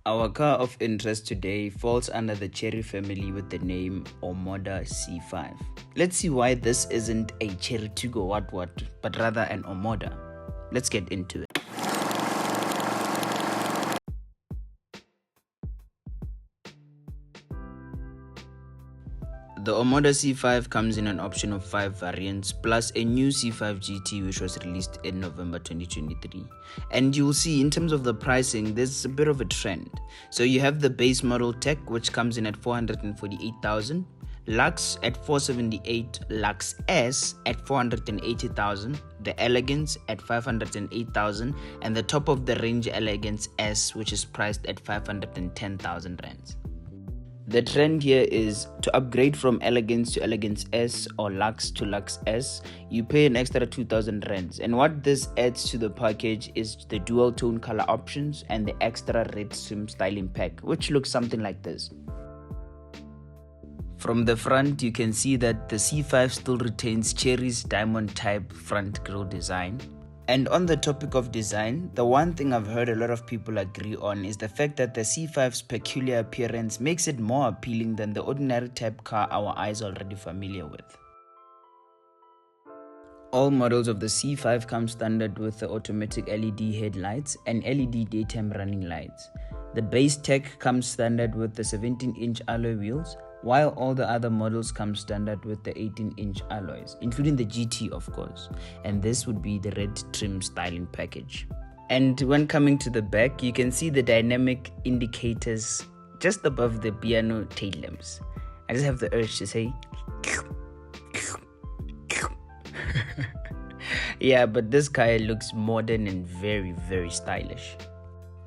Our car of interest today falls under the Chery family with the name Omoda C5. Let's see why this isn't a Chery to go what, but rather an Omoda. Let's get into it. The Omoda C5 comes in an option of 5 variants plus a new C5 GT which was released in November 2023. And you will see in terms of the pricing, there's a bit of a trend. So you have the base model tech which comes in at 448,000, Lux at 478, Lux S at 480,000, the Elegance at 508,000, and the top of the range Elegance S which is priced at 510,000 rands. The trend here is to upgrade from Elegance to Elegance S or Lux to Lux S, you pay an extra 2,000 rands. And what this adds to the package is the dual tone color options and the extra red trim styling pack, which looks something like this. From the front, you can see that the C5 still retains Chery's diamond type front grille design. And on the topic of design, the one thing I've heard a lot of people agree on is the fact that the C5's peculiar appearance makes it more appealing than the ordinary type car our eyes are already familiar with. All models of the C5 come standard with the automatic LED headlights and LED daytime running lights. The base tech comes standard with the 17-inch alloy wheels, while all the other models come standard with the 18-inch alloys, including the GT of course, and this would be the red trim styling package. And when coming to the back, you can see the dynamic indicators just above the piano tail lamps. I just have the urge to say yeah, but this car looks modern and very, very stylish.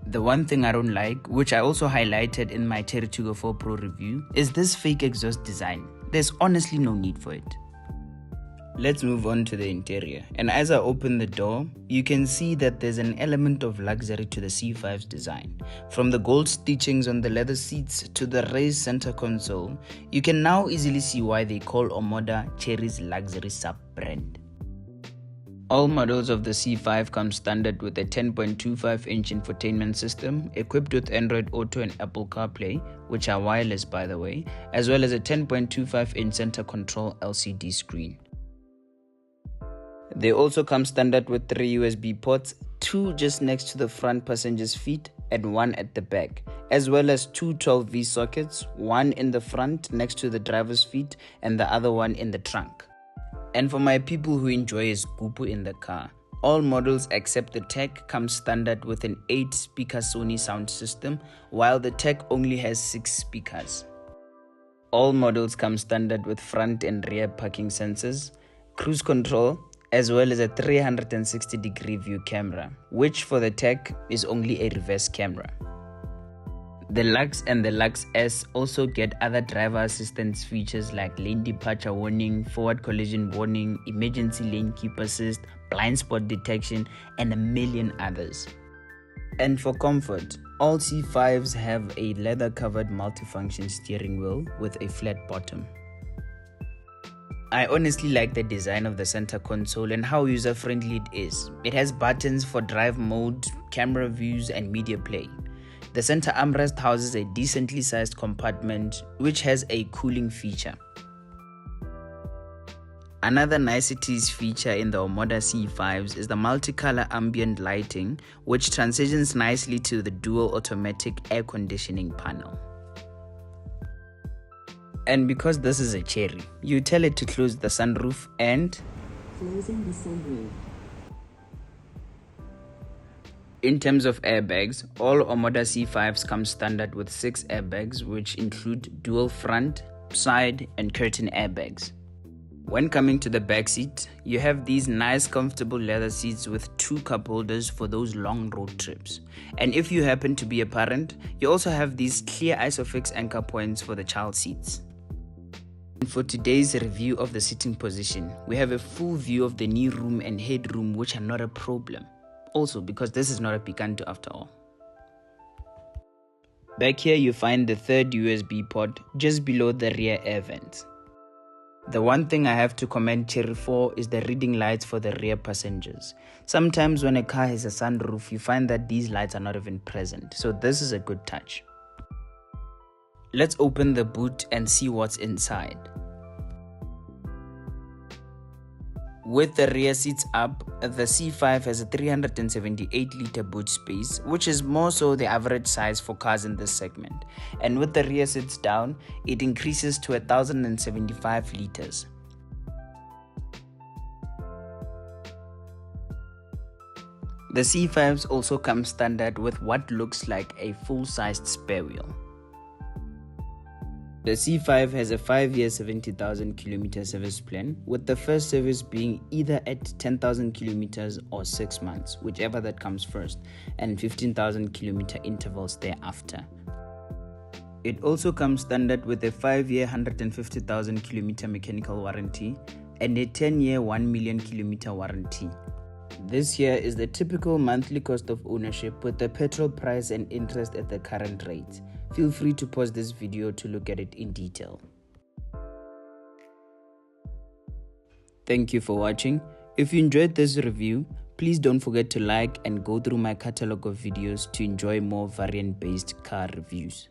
The one thing I don't like, which I also highlighted in my Chery 204 Pro review, is this fake exhaust design. There's honestly no need for it. Let's move on to the interior. And as I open the door, you can see that there's an element of luxury to the C5's design. From the gold stitchings on the leather seats to the raised center console, you can now easily see why they call Omoda Chery's luxury sub-brand. All models of the C5 come standard with a 10.25-inch infotainment system equipped with Android Auto and Apple CarPlay, which are wireless by the way, as well as a 10.25-inch center console LCD screen. They also come standard with 3 USB ports, 2 just next to the front passenger's feet and 1 at the back, as well as 2 12V sockets, 1 in the front next to the driver's feet and the other one in the trunk. And for my people who enjoy a scoop in the car, all models except the Tech come standard with an 8-speaker Sony sound system, while the Tech only has 6 speakers. All models come standard with front and rear parking sensors, cruise control, as well as a 360-degree view camera, which for the Tech is only a reverse camera. The Lux and the Lux S also get other driver assistance features like lane departure warning, forward collision warning, emergency lane keep assist, blind spot detection, and a million others. And for comfort, all C5s have a leather-covered multifunction steering wheel with a flat bottom. I honestly like the design of the center console and how user-friendly it is. It has buttons for drive mode, camera views, and media play. The center armrest houses a decently sized compartment which has a cooling feature. Another niceties feature in the Omoda C5s is the multicolor ambient lighting, which transitions nicely to the dual automatic air conditioning panel. And because this is a Chery, you tell it to close the sunroof and closing the sunroof. In terms of airbags, all Omoda C5s come standard with 6 airbags, which include dual front, side, and curtain airbags. When coming to the back seat, you have these nice comfortable leather seats with 2 cup holders for those long road trips. And if you happen to be a parent, you also have these clear ISOFIX anchor points for the child seats. For today's review of the sitting position, we have a full view of the knee room and headroom, which are not a problem. Also, because this is not a Picanto after all. Back here you find the third USB port just below the rear air vents. The one thing I have to commend Chery for is the reading lights for the rear passengers. Sometimes when a car has a sunroof, you find that these lights are not even present, so this is a good touch. Let's open the boot and see what's inside. With the rear seats up, the C5 has a 378-litre boot space, which is more so the average size for cars in this segment. And with the rear seats down, it increases to 1,075 litres. The C5s also come standard with what looks like a full-sized spare wheel. The C5 has a 5-year 70,000 km service plan, with the first service being either at 10,000 km or 6 months, whichever that comes first, and 15,000 km intervals thereafter. It also comes standard with a 5-year 150,000 km mechanical warranty and a 10-year 1 million km warranty. This here is the typical monthly cost of ownership with the petrol price and interest at the current rate. Feel free to pause this video to look at it in detail. Thank you for watching. If you enjoyed this review, please don't forget to like and go through my catalog of videos to enjoy more variant-based car reviews.